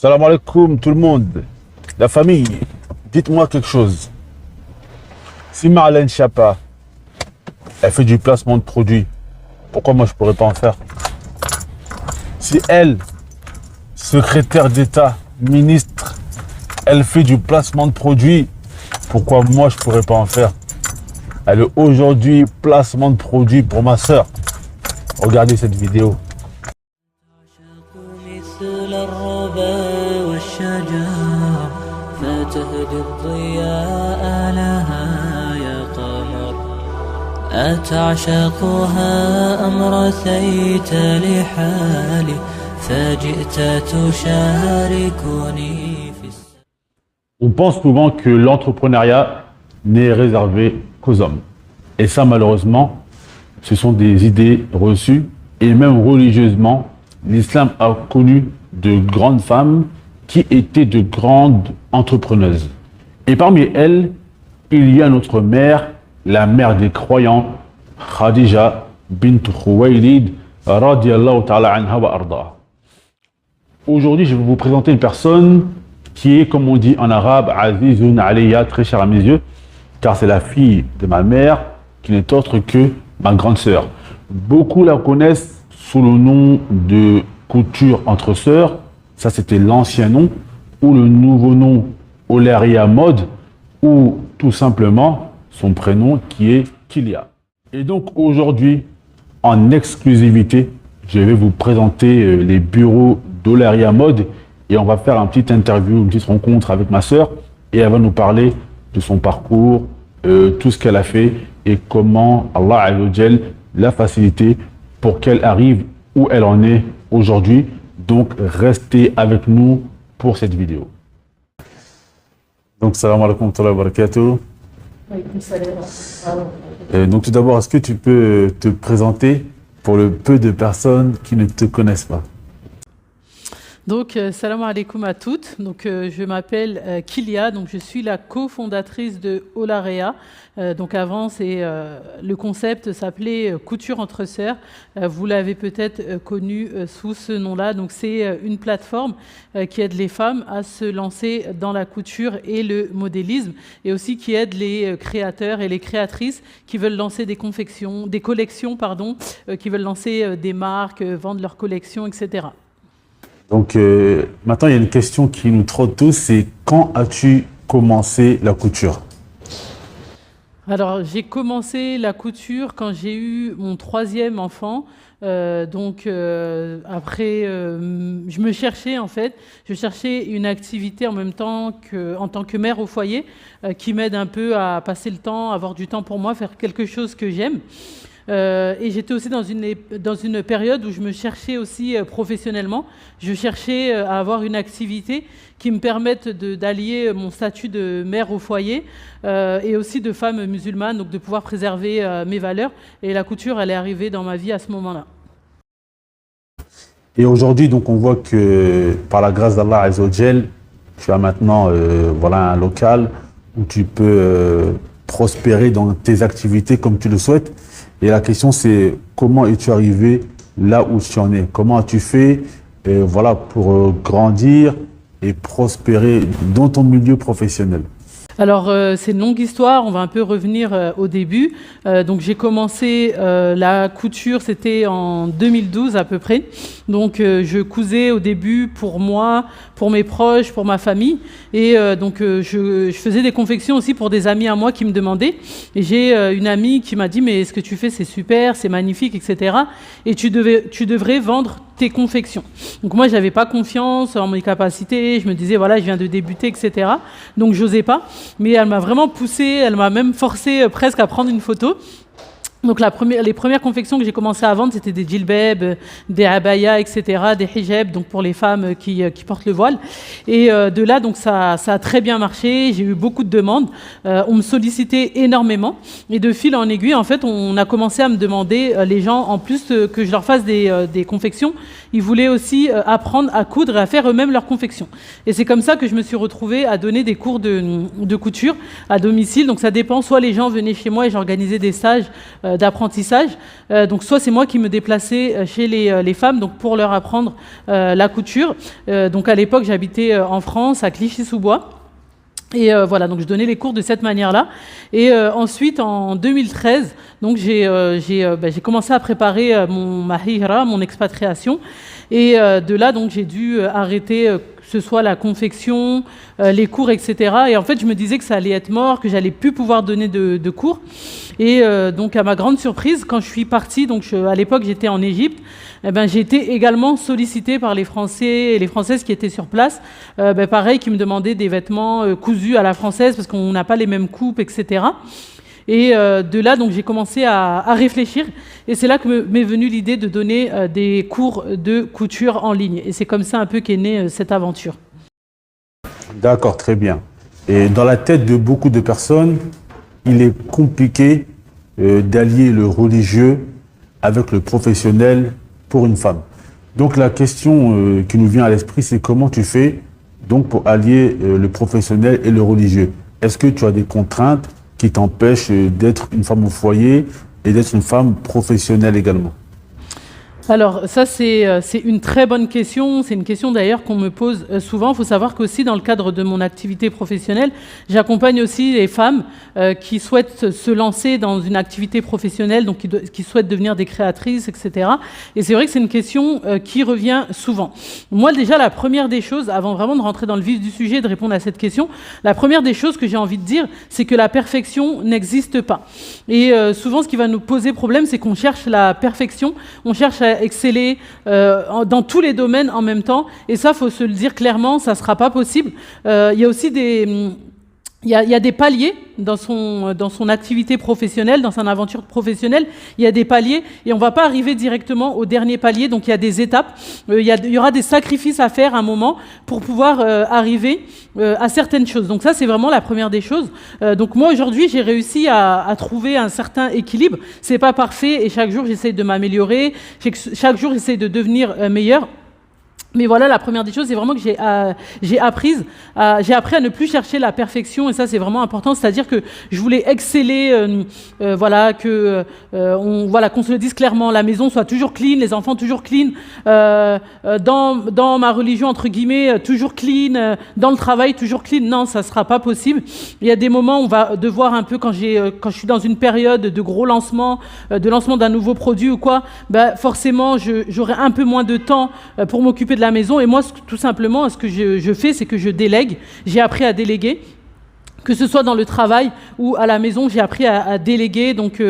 Salam alaikum tout le monde. La famille, dites-moi quelque chose. Si Marlène Schiappa, elle fait du placement de produits, pourquoi moi je pourrais pas en faire? Si elle, secrétaire d'État, ministre, elle fait du placement de produits, pourquoi moi je pourrais pas en faire? Elle est aujourd'hui placement de produits pour ma sœur. Regardez cette vidéo. On pense souvent que l'entrepreneuriat n'est réservé qu'aux hommes. Et ça, malheureusement, ce sont des idées reçues. Et même religieusement, l'islam a connu de grandes femmes qui étaient de grandes entrepreneuses. Et parmi elles, il y a notre mère, la mère des croyants, Khadija bint Khuwaylid, radiyallahu ta'ala anha wa arda. Aujourd'hui, je vais vous présenter une personne qui est, comme on dit en arabe, Azizun Alayya, très chère à mes yeux, car c'est la fille de ma mère, qui n'est autre que ma grande sœur. Beaucoup la connaissent sous le nom de couture entre sœurs, ça c'était l'ancien nom, ou le nouveau nom Olaria Mode, ou tout simplement son prénom qui est Kilia. Et donc aujourd'hui, en exclusivité, je vais vous présenter les bureaux d'Olaria Mode et on va faire une petite interview, une petite rencontre avec ma sœur et elle va nous parler de son parcours, tout ce qu'elle a fait et comment Allah Azza wa Jal l'a facilité pour qu'elle arrive où elle en est aujourd'hui. Donc restez avec nous pour cette vidéo. Donc salam alaikum wa barakatuh. Donc tout d'abord, est-ce que tu peux te présenter pour le peu de personnes qui ne te connaissent pas? Donc, salam alaikum à toutes. Donc, je m'appelle Kilia. Donc, je suis la cofondatrice de Olaria. Donc, avant, le concept s'appelait Couture entre sœurs. Vous l'avez peut-être connu sous ce nom-là. Donc, c'est une plateforme qui aide les femmes à se lancer dans la couture et le modélisme, et aussi qui aide les créateurs et les créatrices qui veulent lancer des collections, qui veulent lancer des marques, vendre leurs collections, etc. Donc maintenant, il y a une question qui nous trotte tous, c'est quand as-tu commencé la couture? Alors, j'ai commencé la couture quand j'ai eu mon 3e enfant. Après, je me cherchais en fait. Je cherchais une activité en même temps en tant que mère au foyer qui m'aide un peu à passer le temps, avoir du temps pour moi, faire quelque chose que j'aime. Et j'étais aussi dans une période où je me cherchais aussi professionnellement. Je cherchais à avoir une activité qui me permette d'allier mon statut de mère au foyer et aussi de femme musulmane, donc de pouvoir préserver mes valeurs. Et la couture, elle est arrivée dans ma vie à ce moment-là. Et aujourd'hui, donc, on voit que par la grâce d'Allah Azza wa Jal, tu as maintenant voilà, un local où tu peux prospérer dans tes activités comme tu le souhaites. Et la question, c'est comment es-tu arrivé là où tu en es? Comment as-tu fait voilà, pour grandir et prospérer dans ton milieu professionnel? Alors, c'est une longue histoire, on va un peu revenir au début. Donc, j'ai commencé la couture, c'était en 2012 à peu près. Donc, je cousais au début pour moi, pour mes proches, pour ma famille. Et je faisais des confections aussi pour des amis à moi qui me demandaient. Et j'ai une amie qui m'a dit « Mais ce que tu fais, c'est super, c'est magnifique, etc. Et tu devrais vendre tes confections. » Donc moi, j'avais pas confiance en mes capacités. Je me disais, voilà, je viens de débuter, etc. Donc, j'osais pas. Mais elle m'a vraiment poussée, elle m'a même forcé presque à prendre une photo. Donc les premières confections que j'ai commencé à vendre, c'était des djilbabs, des abayas, etc., des hijabs, donc pour les femmes qui portent le voile. Et de là, donc ça a très bien marché. J'ai eu beaucoup de demandes. On me sollicitait énormément. Et de fil en aiguille, en fait, on a commencé à me demander, les gens, en plus que je leur fasse des confections, ils voulaient aussi apprendre à coudre et à faire eux-mêmes leurs confections. Et c'est comme ça que je me suis retrouvée à donner des cours de couture à domicile. Donc ça dépend. Soit les gens venaient chez moi et j'organisais des stages d'apprentissage. Donc soit c'est moi qui me déplaçais chez les femmes donc pour leur apprendre la couture. Donc à l'époque j'habitais en France, à Clichy-sous-Bois. Et voilà, donc je donnais les cours de cette manière-là. Et ensuite, en 2013, donc j'ai commencé à préparer ma hijra, mon expatriation. Et de là, donc j'ai dû arrêter que ce soit la confection, les cours, etc. Et en fait, je me disais que ça allait être mort, que j'allais plus pouvoir donner de cours. Et donc, à ma grande surprise, quand je suis partie, donc à l'époque j'étais en Égypte, eh ben, j'ai été également sollicitée par les Français et les Françaises qui étaient sur place, pareil, qui me demandaient des vêtements cousus à la française parce qu'on n'a pas les mêmes coupes, etc. Et de là, donc, j'ai commencé à réfléchir. Et c'est là que m'est venue l'idée de donner des cours de couture en ligne. Et c'est comme ça un peu qu'est née cette aventure. D'accord, très bien. Et dans la tête de beaucoup de personnes, il est compliqué d'allier le religieux avec le professionnel pour une femme. Donc la question qui nous vient à l'esprit, c'est comment tu fais donc pour allier le professionnel et le religieux? Est-ce que tu as des contraintes qui t'empêchent d'être une femme au foyer et d'être une femme professionnelle également? Alors ça c'est une très bonne question, c'est une question d'ailleurs qu'on me pose souvent. Il faut savoir qu'aussi dans le cadre de mon activité professionnelle, j'accompagne aussi les femmes qui souhaitent se lancer dans une activité professionnelle, donc qui souhaitent devenir des créatrices, etc. Et c'est vrai que c'est une question qui revient souvent. Moi déjà la première des choses, avant vraiment de rentrer dans le vif du sujet et de répondre à cette question, la première des choses que j'ai envie de dire, c'est que la perfection n'existe pas. Et souvent ce qui va nous poser problème, c'est qu'on cherche la perfection, on cherche à exceller dans tous les domaines en même temps, et ça faut se le dire clairement, ça sera pas possible. Il y a aussi il y a des paliers dans son activité professionnelle, dans son aventure professionnelle. Il y a des paliers et on va pas arriver directement au dernier palier. Donc il y a des étapes. Il y aura des sacrifices à faire à un moment pour pouvoir arriver à certaines choses. Donc ça c'est vraiment la première des choses. Donc moi aujourd'hui j'ai réussi à trouver un certain équilibre. C'est pas parfait et chaque jour j'essaie de m'améliorer. Chaque jour j'essaie de devenir meilleur. Mais voilà, la première des choses, c'est vraiment que j'ai appris à ne plus chercher la perfection, et ça c'est vraiment important. C'est-à-dire que je voulais exceller, voilà, qu'on se le dise clairement, la maison soit toujours clean, les enfants toujours clean, dans ma religion entre guillemets toujours clean, dans le travail toujours clean. Non, ça sera pas possible. Il y a des moments où on va devoir un peu quand je suis dans une période de gros lancement, de lancement d'un nouveau produit ou quoi, forcément j'aurai un peu moins de temps pour m'occuper de la maison. Et moi, tout simplement, ce que je fais, c'est que je délègue. J'ai appris à déléguer, que ce soit dans le travail ou à la maison, j'ai appris à déléguer. Donc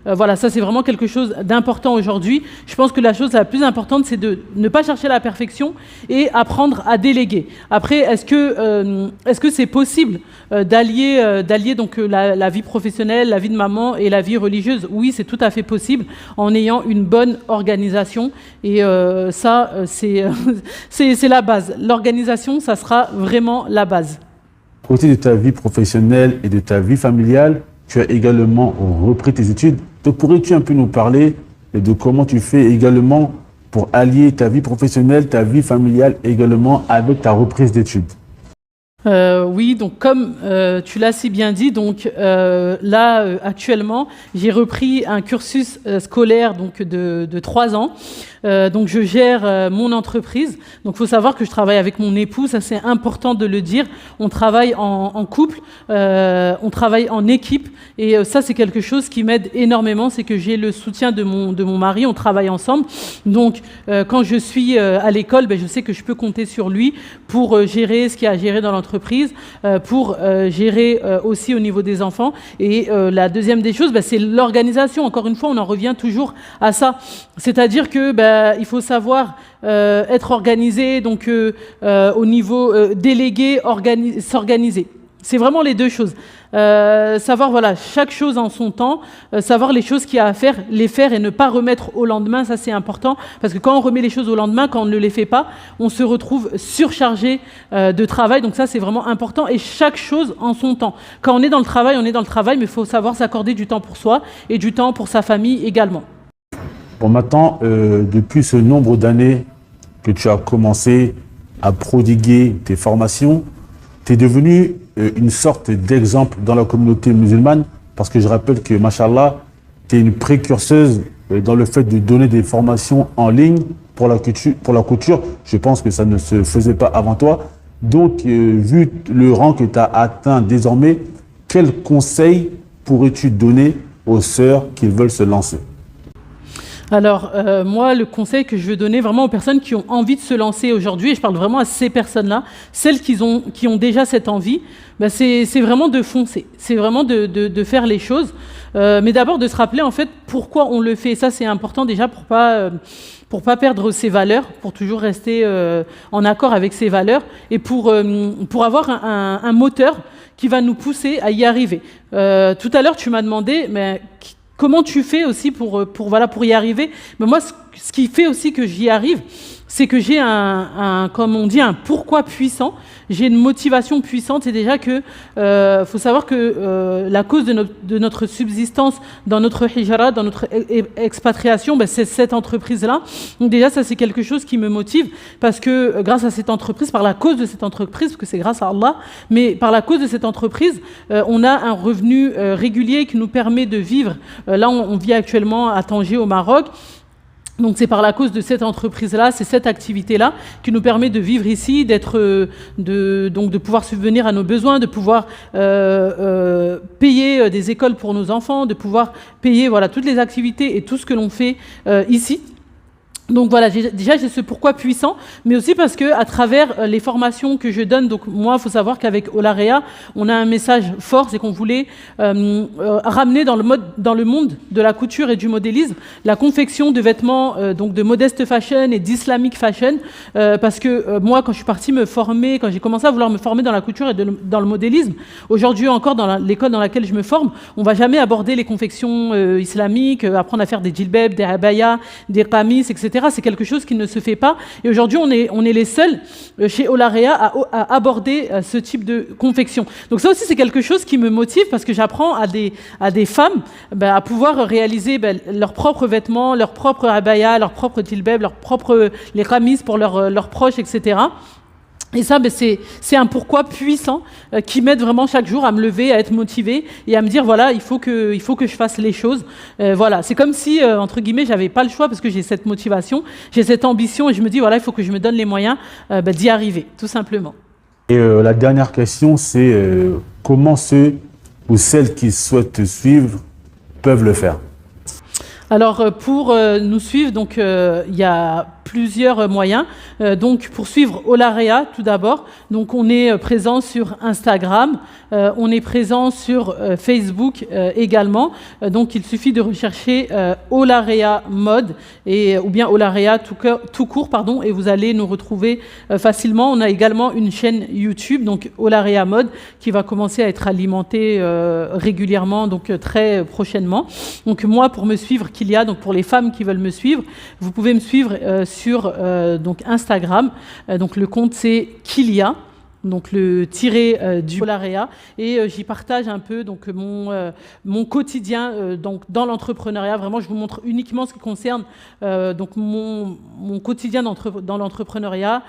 voilà, ça c'est vraiment quelque chose d'important aujourd'hui. Je pense que la chose la plus importante, c'est de ne pas chercher la perfection et apprendre à déléguer. Après, est-ce que c'est possible d'allier donc la vie professionnelle, la vie de maman et la vie religieuse? Oui, c'est tout à fait possible en ayant une bonne organisation. Et ça, c'est la base. L'organisation, ça sera vraiment la base. À côté de ta vie professionnelle et de ta vie familiale, tu as également repris tes études. Donc, pourrais-tu un peu nous parler de comment tu fais également pour allier ta vie professionnelle, ta vie familiale également avec ta reprise d'études? Oui, donc comme tu l'as si bien dit, donc actuellement, j'ai repris un cursus scolaire donc de 3 ans. Donc je gère mon entreprise. Donc il faut savoir que je travaille avec mon époux, ça c'est important de le dire. On travaille en couple, on travaille en équipe, et ça c'est quelque chose qui m'aide énormément, c'est que j'ai le soutien de mon mari, on travaille ensemble. Donc quand je suis à l'école, je sais que je peux compter sur lui pour gérer ce qu'il y a à gérer dans l'entreprise, pour gérer aussi au niveau des enfants. Et la deuxième des choses, c'est l'organisation. Encore une fois, on en revient toujours à ça. C'est-à-dire que il faut savoir être organisé, donc au niveau délégué, s'organiser. C'est vraiment les deux choses. Savoir voilà chaque chose en son temps, savoir les choses qu'il y a à faire, les faire et ne pas remettre au lendemain, ça c'est important, parce que quand on remet les choses au lendemain, quand on ne les fait pas, on se retrouve surchargé de travail. Donc ça c'est vraiment important, et chaque chose en son temps. Quand on est dans le travail, mais il faut savoir s'accorder du temps pour soi et du temps pour sa famille également. Bon, maintenant, depuis ce nombre d'années que tu as commencé à prodiguer tes formations, tu es devenu une sorte d'exemple dans la communauté musulmane, parce que je rappelle que, machallah, tu es une précurseuse dans le fait de donner des formations en ligne pour la couture. Je pense que ça ne se faisait pas avant toi. Donc, vu le rang que tu as atteint désormais, quel conseil pourrais-tu donner aux sœurs qui veulent se lancer? Alors, moi, le conseil que je veux donner vraiment aux personnes qui ont envie de se lancer aujourd'hui, et je parle vraiment à ces personnes-là, celles qui ont déjà cette envie, ben c'est vraiment de foncer, c'est vraiment de faire les choses, mais d'abord de se rappeler en fait pourquoi on le fait. Et ça, c'est important déjà pour pas perdre ses valeurs, pour toujours rester en accord avec ses valeurs et pour avoir un moteur qui va nous pousser à y arriver. Tout à l'heure, tu m'as demandé, mais comment tu fais aussi pour y arriver? Mais moi, ce qui fait aussi que j'y arrive, c'est que j'ai comme on dit, un pourquoi puissant. J'ai une motivation puissante. C'est déjà que, faut savoir que la cause de notre subsistance dans notre hijra, dans notre expatriation, ben, c'est cette entreprise-là. Donc déjà, ça c'est quelque chose qui me motive parce que grâce à cette entreprise, par la cause de cette entreprise, parce que c'est grâce à Allah, mais par la cause de cette entreprise, on a un revenu régulier qui nous permet de vivre. Là, on vit actuellement à Tanger, au Maroc. Donc c'est par la cause de cette entreprise-là, c'est cette activité-là qui nous permet de vivre ici, de pouvoir subvenir à nos besoins, de pouvoir payer des écoles pour nos enfants, de pouvoir payer voilà toutes les activités et tout ce que l'on fait ici. Donc voilà, déjà j'ai ce pourquoi puissant, mais aussi parce que à travers les formations que je donne, donc moi il faut savoir qu'avec Olarea, on a un message fort, c'est qu'on voulait ramener dans le monde de la couture et du modélisme, la confection de vêtements donc de modeste fashion et d'islamic fashion, parce que moi quand je suis partie me former, quand j'ai commencé à vouloir me former dans la couture et dans le modélisme, aujourd'hui encore dans l'école dans laquelle je me forme, on va jamais aborder les confections islamiques, apprendre à faire des djilbab, des abayas, des qamis, etc. C'est quelque chose qui ne se fait pas. Et aujourd'hui, on est les seuls chez Olarea à aborder ce type de confection. Donc ça aussi, c'est quelque chose qui me motive parce que j'apprends à des femmes à pouvoir réaliser leurs propres vêtements, leurs propres abayas, leurs propres djilbab, les qamis pour leurs proches, etc. Et ça, c'est un pourquoi puissant qui m'aide vraiment chaque jour à me lever, à être motivée et à me dire voilà, il faut que je fasse les choses. Voilà, c'est comme si entre guillemets, j'avais pas le choix parce que j'ai cette motivation, j'ai cette ambition et je me dis voilà, il faut que je me donne les moyens d'y arriver, tout simplement. Et la dernière question, c'est comment ceux ou celles qui souhaitent te suivre peuvent le faire? Alors pour nous suivre, donc il y a plusieurs moyens. Donc pour suivre Olarea tout d'abord, donc on est présent sur Instagram, on est présent sur Facebook également. Donc il suffit de rechercher Olarea Mode ou bien Olarea tout court pardon, et vous allez nous retrouver facilement. On a également une chaîne YouTube, donc Olarea Mode, qui va commencer à être alimentée régulièrement, donc très prochainement. Donc moi pour me suivre, donc pour les femmes qui veulent me suivre, vous pouvez me suivre sur donc Instagram. Donc le compte c'est Kilia, donc le tiré du Olarea, et j'y partage un peu donc mon quotidien donc dans l'entrepreneuriat. Vraiment, je vous montre uniquement ce qui concerne donc mon quotidien dans l'entrepreneuriat,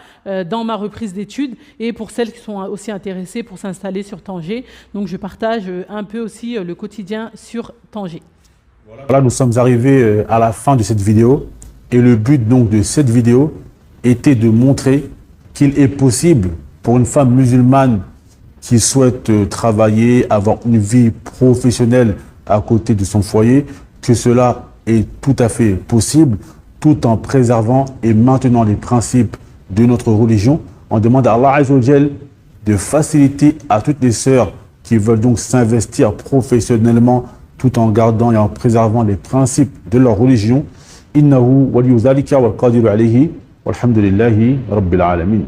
dans ma reprise d'études, et pour celles qui sont aussi intéressées pour s'installer sur Tanger. Donc je partage un peu aussi le quotidien sur Tanger. Voilà, nous sommes arrivés à la fin de cette vidéo et le but donc de cette vidéo était de montrer qu'il est possible pour une femme musulmane qui souhaite travailler, avoir une vie professionnelle à côté de son foyer, que cela est tout à fait possible tout en préservant et maintenant les principes de notre religion. On demande à Allah Azza wa Jal de faciliter à toutes les sœurs qui veulent donc s'investir professionnellement tout en gardant et en préservant les principes de leur religion. Innahu waliyu dhalika wal qadiru alayhi walhamdulillahi rabbil alamin.